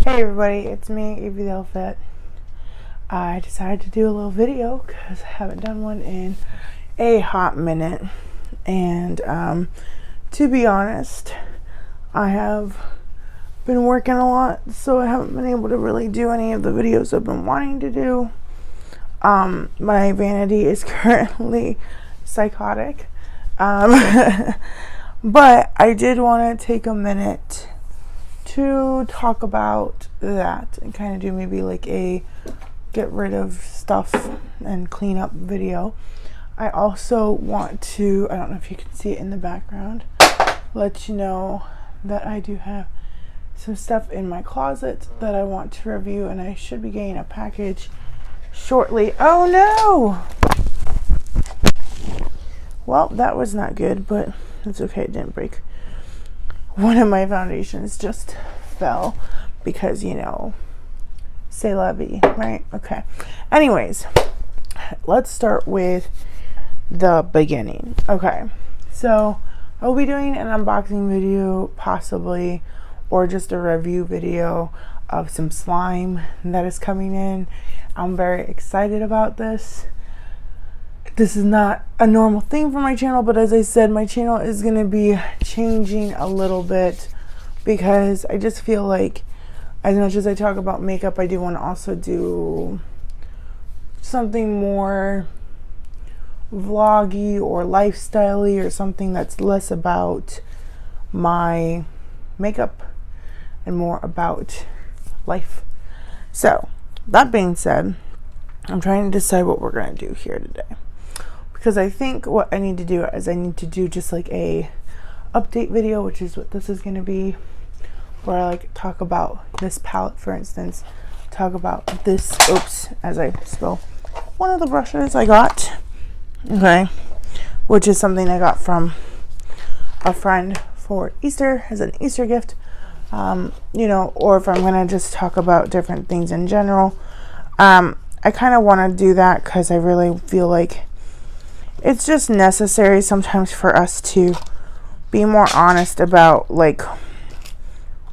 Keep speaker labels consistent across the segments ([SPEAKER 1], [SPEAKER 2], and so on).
[SPEAKER 1] Hey everybody, it's me, Evie the Outfit. I decided to do a little video because I haven't done one in a hot minute. And to be honest, I have been working a lot, so I haven't been able to really do any of the videos I've been wanting to do. My vanity is currently psychotic. But I did want to take a minute to talk about that and kind of do maybe like a get rid of stuff and clean up video. I also want to, I don't know if you can see it in the background, let you know that I do have some stuff in my closet that I want to review, and I should be getting a package shortly. Oh no! Well, that was not good, but it's okay, it didn't break. One of my foundations just fell because, you know, c'est la vie, right? Okay. Anyways, let's start with the beginning. Okay. So I'll be doing an unboxing video possibly, or just a review video of some slime that is coming in. I'm very excited about this. This is not a normal thing for my channel, but as I said, my channel is going to be changing a little bit because I just feel like as much as I talk about makeup, I do want to also do something more vloggy or lifestyle-y, or something that's less about my makeup and more about life. So that being said, I'm trying to decide what we're going to do here today. Because I think what I need to do is I need to do just like a update video, which is what this is going to be, where I like talk about this palette, for instance, talk about this, oops, as I spill one of the brushes I got, okay, which is something I got from a friend for Easter as an Easter gift, you know, or if I'm going to just talk about different things in general. I kind of want to do that because I really feel like it's just necessary sometimes for us to be more honest about like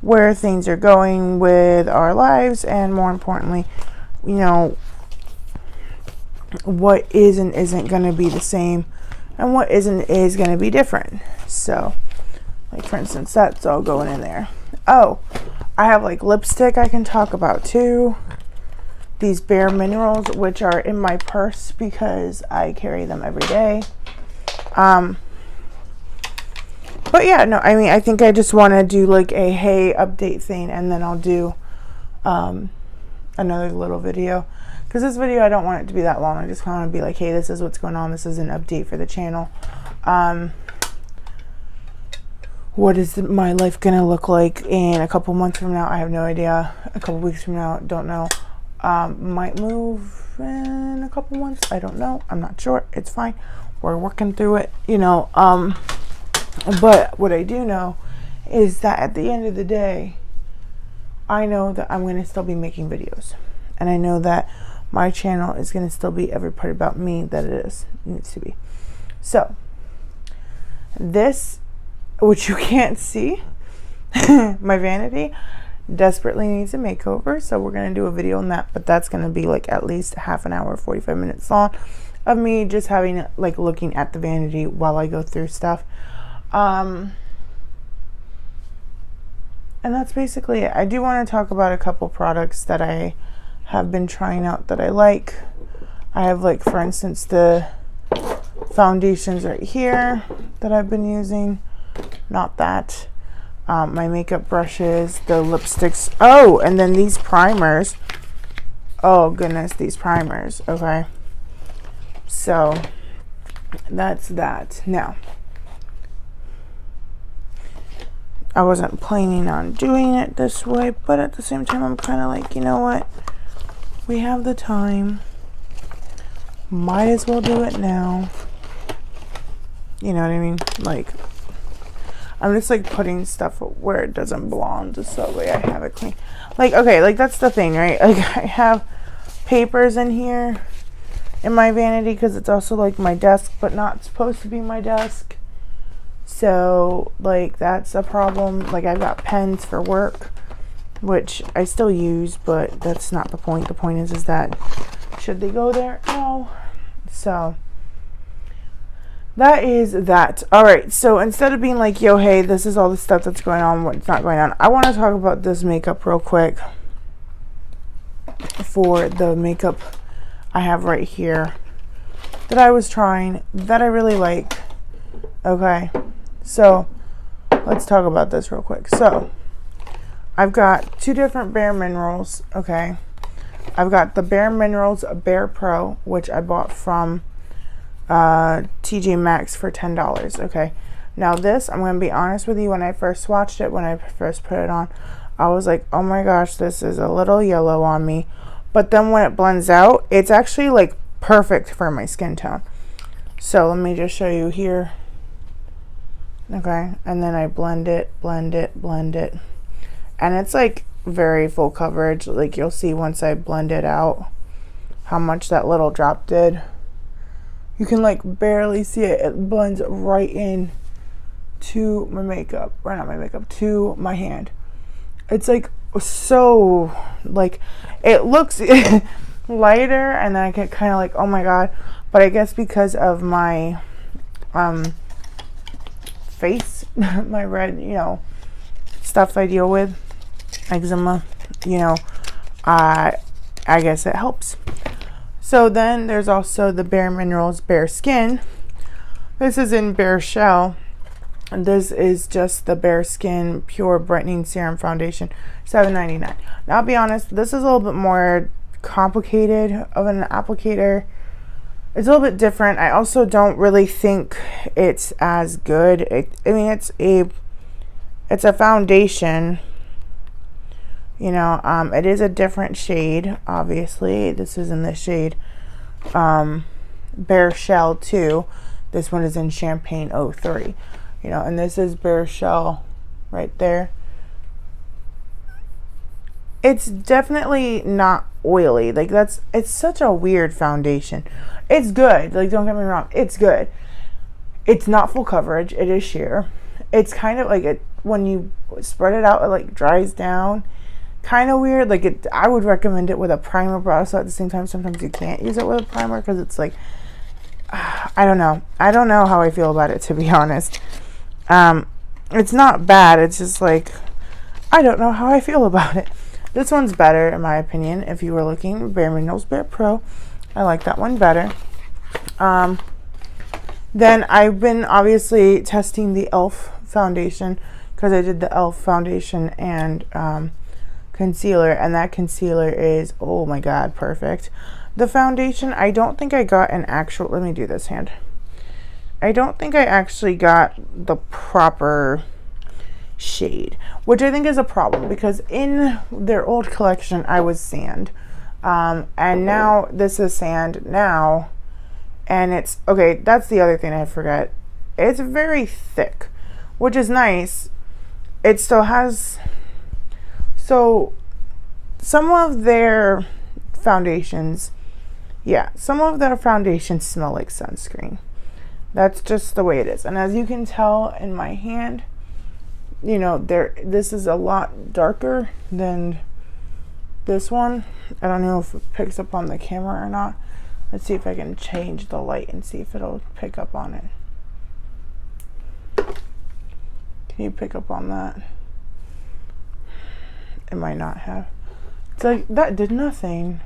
[SPEAKER 1] where things are going with our lives, and more importantly, you know, what is and isn't going to be the same and what is going to be different. So like for instance, that's all going in there. Oh, I have like lipstick I can talk about too. These Bare Minerals, which are in my purse because I carry them every day. But yeah, no, I mean, I think I just want to do like a hey update thing, and then I'll do another little video. Because this video, I don't want it to be that long. I just want to be like, hey, this is what's going on. This is an update for the channel. What is my life going to look like in a couple months from now? I have no idea. A couple weeks from now, don't know. Might move in a couple months. I don't know. I'm not sure. It's fine. We're working through it, you know. But what I do know is that at the end of the day, I know that I'm going to still be making videos. And I know that my channel is going to still be every part about me that it needs to be. So, this, which you can't see, my vanity, desperately needs a makeover, so we're going to do a video on that, but that's going to be like at least half an hour, 45 minutes long of me just having like looking at the vanity while I go through stuff. And that's basically it. I do want to talk about a couple products that I have been trying out that I like. I have like, for instance, the foundations right here that I've been using, not that. My makeup brushes, the lipsticks. Oh, and then these primers. Oh goodness, these primers. Okay. So that's that. Now, I wasn't planning on doing it this way, but at the same time, I'm kind of like, you know what? We have the time. Might as well do it now. You know what I mean? Like, I'm just like putting stuff where it doesn't belong, just so that way I have it clean. Like, okay, like that's the thing, right? Like I have papers in here in my vanity because it's also like my desk, but not supposed to be my desk. So like that's a problem. Like I've got pens for work which I still use, but that's not the point. The point is that should they go there? No. So that is that. All right. So instead of being like, yo, hey, this is all the stuff that's going on, what's not going on, I want to talk about this makeup real quick. For the makeup I have right here that I was trying, that I really like. Okay. So let's talk about this real quick. So I've got two different Bare Minerals. Okay. I've got the Bare Minerals Bare Pro, which I bought from TJ Maxx for $10. Okay. Now this, I'm going to be honest with you, when I first watched it, when I first put it on, I was like, oh my gosh, this is a little yellow on me. But then when it blends out, it's actually like perfect for my skin tone. So let me just show you here. Okay. And then I blend it. And it's like very full coverage. Like you'll see once I blend it out how much that little drop did. You can like barely see it. It blends right in to my makeup. Or not my makeup, to my hand. It's like so, like, it looks lighter, and then I get kind of like, oh my god. But I guess because of my face, my red, stuff I deal with, eczema, I guess it helps. So then there's also the Bare Minerals Bare Skin. This is in Bare Shell. And this is just the Bare Skin Pure Brightening Serum Foundation, $7.99. Now, I'll be honest, this is a little bit more complicated of an applicator. It's a little bit different. I also don't really think it's as good. It's a foundation. It is a different shade, obviously. This is in the shade Bare Shell 2. This one is in Champagne 03. And this is Bare Shell right there. It's definitely not oily. Like it's such a weird foundation. It's good. Like, don't get me wrong. It's good. It's not full coverage. It is sheer. It's kind of like when you spread it out, it like dries down. Kind of weird. Like I would recommend it with a primer, but also at the same time, sometimes you can't use it with a primer because it's like, I don't know. I don't know how I feel about it, to be honest. It's not bad. It's just like, I don't know how I feel about it. This one's better, in my opinion. If you were looking, Bare Minerals Bare Pro, I like that one better. Then I've been obviously testing the e.l.f. foundation because I did the e.l.f. foundation and concealer, and that concealer is, oh my god, perfect. The foundation, I don't think I got an actual, let me do this hand. I don't think I actually got the proper shade, which I think is a problem because in their old collection I was sand, and now this is sand now, and it's okay. That's the other thing I forgot. It's very thick, which is nice. It still has, so some of their foundations, some of their foundations smell like sunscreen. That's just the way it is. And as you can tell in my hand, this is a lot darker than this one. I don't know if it picks up on the camera or not. Let's see if I can change the light and see if it'll pick up on it. Can you pick up on that? It might not have. It's like, that did nothing.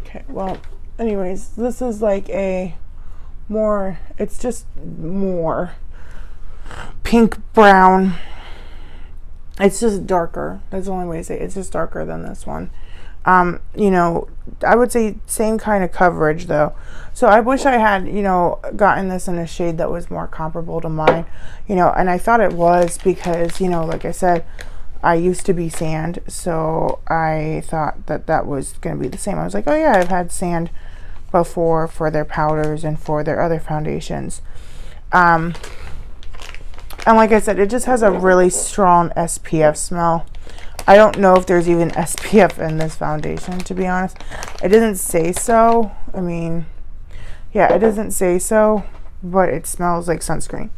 [SPEAKER 1] Okay, well, anyways, this is like it's just more pink brown. It's just darker. That's the only way to say it. It's just darker than this one. I would say same kind of coverage though. So I wish I had, gotten this in a shade that was more comparable to mine, and I thought it was because, like I said, I used to be sand. So I thought that was going to be the same. I was like, oh yeah, I've had sand before for their powders and for their other foundations. And like I said, it just has a really strong SPF smell. I don't know if there's even SPF in this foundation, to be honest. It doesn't say so. I mean, it doesn't say so, but it smells like sunscreen.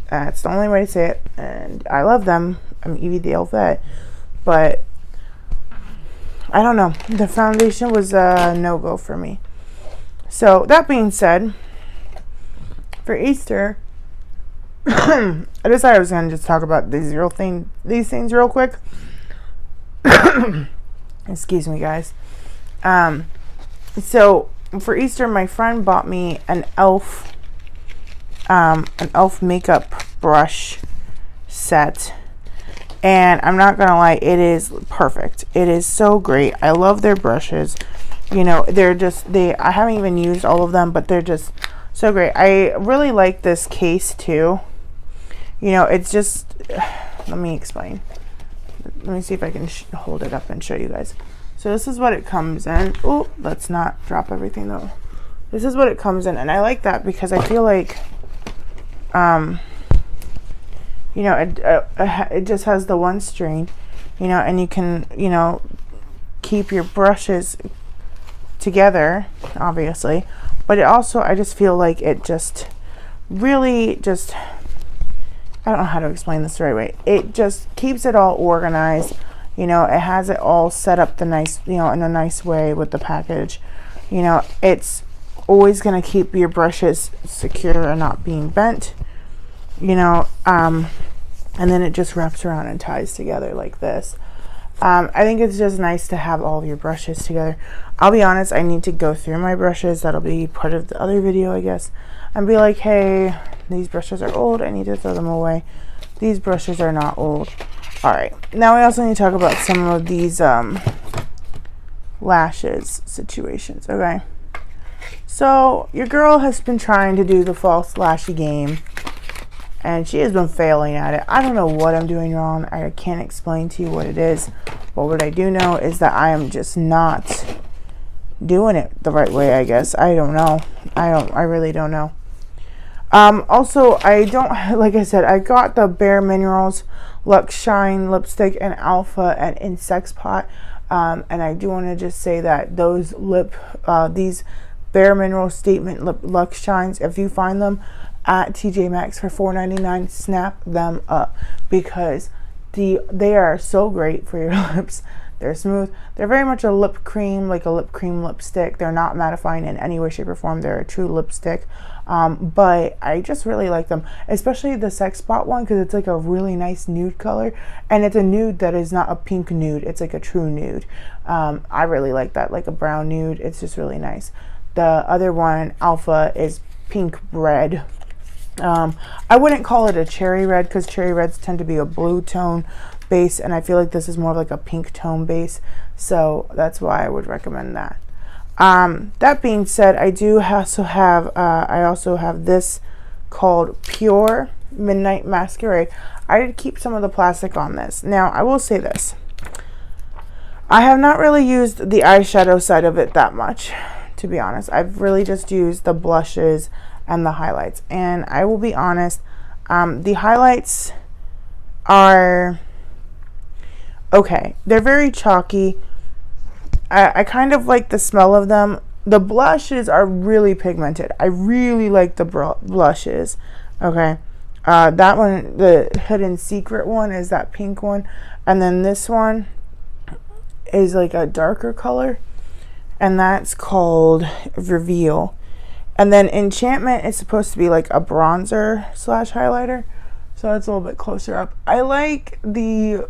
[SPEAKER 1] That's the only way to say it. And I love them. I'm Evie the Elfette, but I don't know. The foundation was a no-go for me. So that being said, for Easter, I decided I was going to just talk about these things real quick. Excuse me, guys. So for Easter, my friend bought me an elf makeup brush set. And I'm not gonna lie, it is perfect. It is so great. I love their brushes. You know, I haven't even used all of them, but they're just so great. I really like this case too. You know, it's just, let me explain. Let me see if I can hold it up and show you guys. So this is what it comes in. Oh, let's not drop everything though. This is what it comes in, and I like that because I feel like, you know, it just has the one string, you know, and you can, you know, keep your brushes together, obviously. But it also, I just feel like it just really just, I don't know how to explain this the right way. It just keeps it all organized. You know, it has it all set up in a nice way with the package. You know, it's always going to keep your brushes secure and not being bent. You know, and then it just wraps around and ties together like this. I think it's just nice to have all of your brushes together. I'll be honest, I need to go through my brushes. That'll be part of the other video, I guess. And be like, hey, these brushes are old. I need to throw them away. These brushes are not old. Alright, now we also need to talk about some of these lashes situations, okay? So, your girl has been trying to do the false lashy game, and she has been failing at it. I don't know what I'm doing wrong. I can't explain to you what it is. But what I do know is that I am just not doing it the right way, I guess. I don't know. I really don't know. Also, like I said, I got the Bare Minerals Luxe Shine lipstick and Alpha and in Sex Pot. And I do want to just say that these Bare Minerals Statement Luxe Shines, if you find them at TJ Maxx for $4.99, snap them up, because they are so great for your lips. They're smooth. They're very much a lip cream, like a lip cream lipstick. They're not mattifying in any way, shape, or form. They're a true lipstick. But I just really like them, especially the Sex Spot one, because it's like a really nice nude color, and it's a nude that is not a pink nude. It's like a true nude. I really like that, like a brown nude. It's just really nice. The other one, Alpha, is pink red. I wouldn't call it a cherry red, because cherry reds tend to be a blue tone base, and I feel like this is more like a pink tone base, so that's why I would recommend that. That being said, I also have this called Pure Midnight Masquerade. I did keep some of the plastic on this. Now, I will say this. I have not really used the eyeshadow side of it that much, to be honest. I've really just used the blushes and the highlights, and I will be honest, the highlights are okay. They're very chalky. I kind of like the smell of them. The blushes are really pigmented. I really like the blushes. Okay, that one, the Hidden Secret one, is that pink one, and then this one is like a darker color, and that's called Reveal. And then Enchantment is supposed to be like a bronzer / highlighter, so it's a little bit closer up. I like the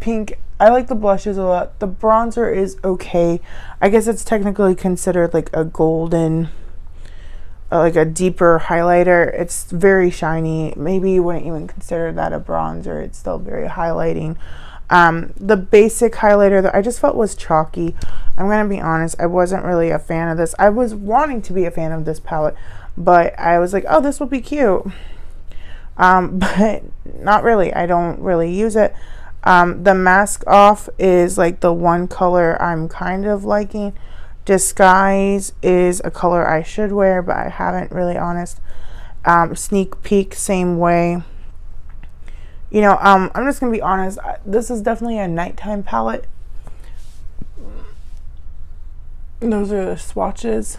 [SPEAKER 1] pink. I like the blushes a lot. The bronzer is okay. I guess it's technically considered like a golden, like a deeper highlighter. It's very shiny. Maybe you wouldn't even consider that a bronzer. It's still very highlighting. The basic highlighter that I just felt was chalky. I'm going to be honest, I wasn't really a fan of this. I was wanting to be a fan of this palette, but I was like, oh, this will be cute. But not really. I don't really use it. The Mask Off is like the one color I'm kind of liking. Disguise is a color I should wear, but I haven't, really honest. Sneak Peek, same way. You know, I'm just gonna be honest, this is definitely a nighttime palette. Those are the swatches.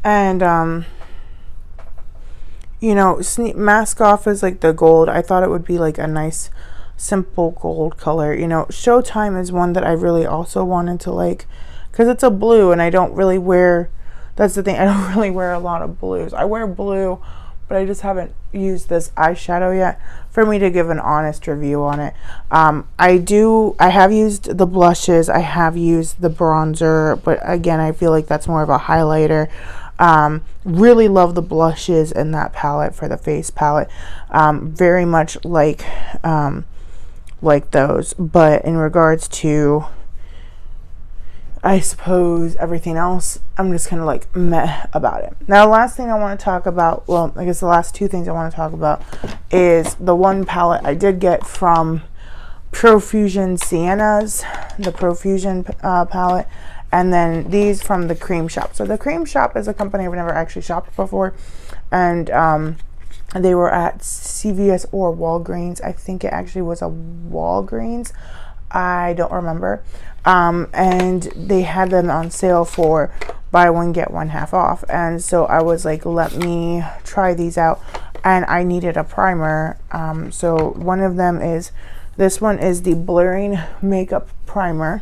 [SPEAKER 1] And you know, Mask Off is like the gold. I thought it would be like a nice simple gold color. You know, Showtime is one that I really also wanted to like, because it's a blue and I don't really wear, that's the thing, I don't really wear a lot of blues. I wear blue, but I just haven't used this eyeshadow yet for me to give an honest review on it. I have used the blushes, I have used the bronzer, but again, I feel like that's more of a highlighter. Really love the blushes in that palette, for the face palette. Very much like those, but in regards to, I suppose, everything else, I'm just kind of like meh about it. Now, the last thing I want to talk about, well, I guess the last two things I want to talk about is the one palette I did get from Profusion Sienna's, the Profusion palette, and then these from the Cream Shop. So the Cream Shop is a company I've never actually shopped before, and they were at CVS or Walgreens. I think it actually was a Walgreens. I don't remember. And they had them on sale for buy one get one half off, and so I was like, let me try these out, and I needed a primer. So one of them is, this one is the blurring makeup primer,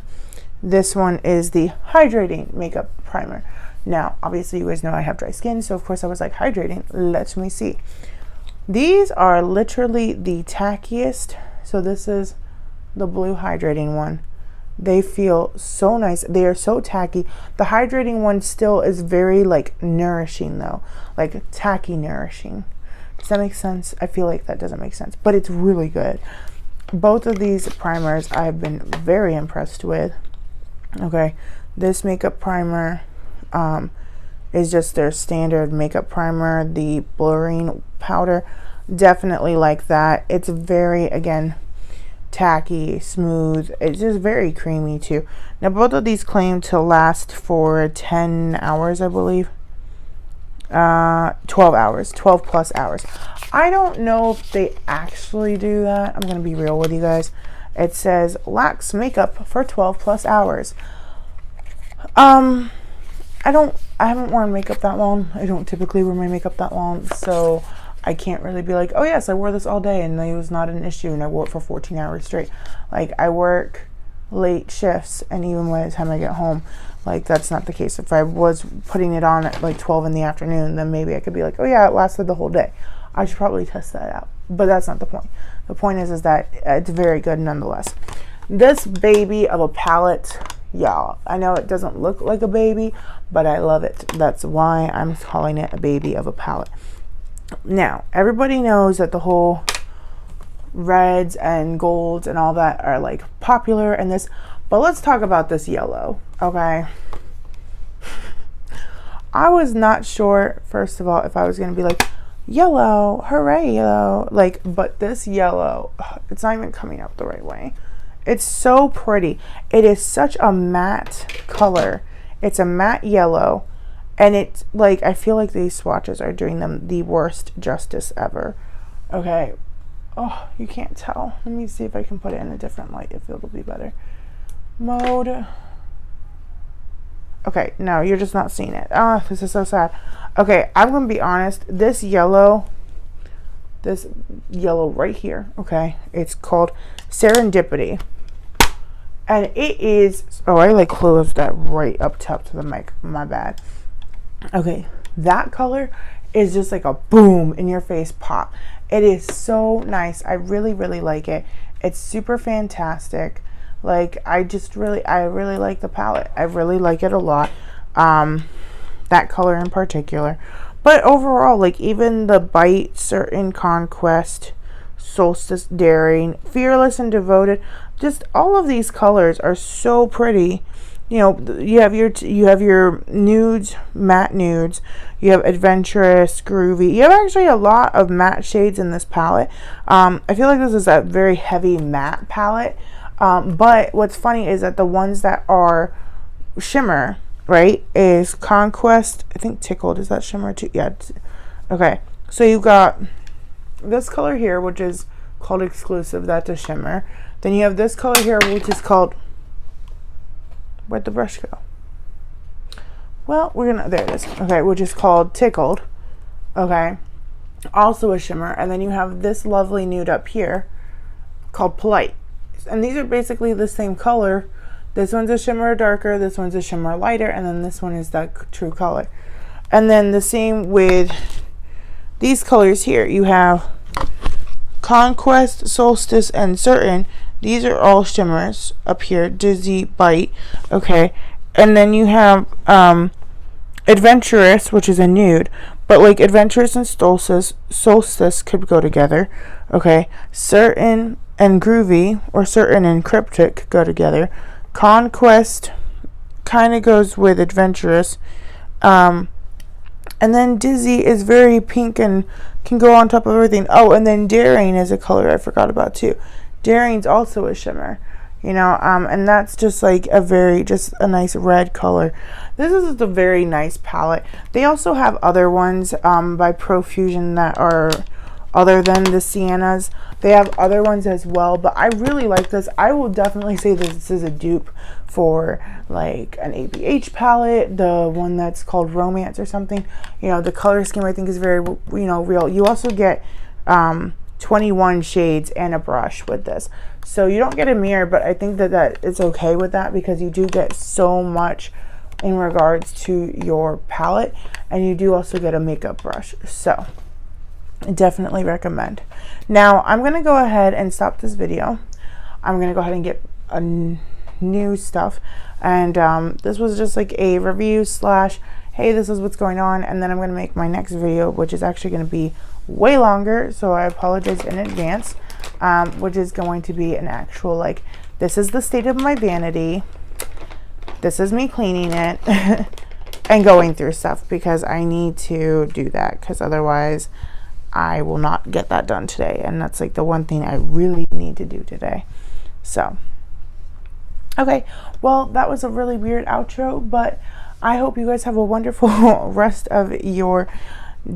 [SPEAKER 1] this one is the hydrating makeup primer. Now obviously you guys know I have dry skin, so of course I was like, hydrating, let me see. These are literally the tackiest. So this is the blue hydrating one. They feel so nice. They are so tacky. The hydrating one still is very like nourishing though, like tacky nourishing. Does that make sense? I feel like that doesn't make sense, but it's really good. Both of these primers I've been very impressed with. Okay, this makeup primer is just their standard makeup primer. The blurring powder, definitely like that. It's very, again, tacky, smooth. It's just very creamy too. Now both of these claim to last for 10 hours, I believe. 12 hours, 12 plus hours. I don't know if they actually do that. I'm gonna be real with you guys. It says lax makeup for 12 plus hours. I haven't worn makeup that long. I don't typically wear my makeup that long, so I can't really be like, oh yes, I wore this all day and it was not an issue and I wore it for 14 hours straight. Like, I work late shifts, and even by the time I get home, like, that's not the case. If I was putting it on at like 12 in the afternoon, then maybe I could be like, oh yeah, it lasted the whole day. I should probably test that out, but that's not the point. The point is that it's very good nonetheless. This baby of a palette, y'all, I know it doesn't look like a baby, but I love it. That's why I'm calling it a baby of a palette. Now, everybody knows that the whole reds and golds and all that are like popular in this, but let's talk about this yellow, okay? I was not sure, first of all, if I was going to be like, yellow, hooray, yellow, like, but this yellow, it's not even coming out the right way. It's so pretty. It is such a matte color. It's a matte yellow. And it's like, I feel like these swatches are doing them the worst justice ever. Okay. Oh, you can't tell. Let me see if I can put it in a different light, if it'll be better. Mode. Okay, no, you're just not seeing it. Oh, this is so sad. Okay, I'm going to be honest. This yellow right here, okay, it's called Serendipity. And it is, oh, I like closed that right up top to the mic. My bad. Okay, that color is just like a boom in your face pop. It is so nice. I really, really like it. It's super fantastic. Like, I really like the palette. I really like it a lot. That color in particular. But overall, like, even the Bite, Certain, Conquest, Solstice, Daring, Fearless, and Devoted, just all of these colors are so pretty. You know, you have your nudes, matte nudes. You have adventurous, groovy. You have actually a lot of matte shades in this palette. I feel like this is a very heavy matte palette. But what's funny is that the ones that are shimmer, right, is Conquest. I think Tickled, is that shimmer too? Yeah. Okay. So you got this color here, which is called Exclusive. That's a shimmer. Then you have this color here, which is called, where'd the brush go? Well, there it is. Okay, which is called Tickled. Okay. also a shimmer. And then you have this lovely nude up here called Polite. And these are basically the same color. This one's a shimmer darker, this one's a shimmer lighter, and then this one is that true color. And then the same with these colors here. You have Conquest, Solstice, and Certain. These are all shimmers up here. Dizzy, Bite, okay. And then you have Adventurous, which is a nude, but like Adventurous and Solstice could go together, okay. Certain and Groovy, or Certain and Cryptic, go together. Conquest kind of goes with Adventurous, and then Dizzy is very pink and can go on top of everything. Oh, and then Daring is a color I forgot about too. Daring's also a shimmer, you know, and that's just like just a nice red color. This is a very nice palette. They also have other ones by Profusion that are other than the siennas. They have other ones as well, but I really like this. I will definitely say this is a dupe for like an ABH palette, the one that's called Romance or something. You know, the color scheme I think is very, you know, real. You also get 21 shades and a brush with this, so you don't get a mirror, but I think that it's okay with that because you do get so much in regards to your palette, and you do also get a makeup brush. So I definitely recommend. Now I'm gonna go ahead and stop this video. I'm gonna go ahead and get a new stuff, and this was just like a review slash hey, this is what's going on, and then I'm gonna make my next video, which is actually gonna be way longer, so I apologize in advance, which is going to be an actual like, this is the state of my vanity, this is me cleaning it and going through stuff, because I need to do that, because otherwise I will not get that done today, and that's like the one thing I really need to do today. So okay, well, that was a really weird outro, but I hope you guys have a wonderful rest of your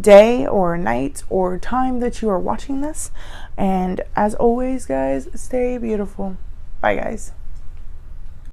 [SPEAKER 1] day or night or time that you are watching this, and as always guys, stay beautiful. Bye guys.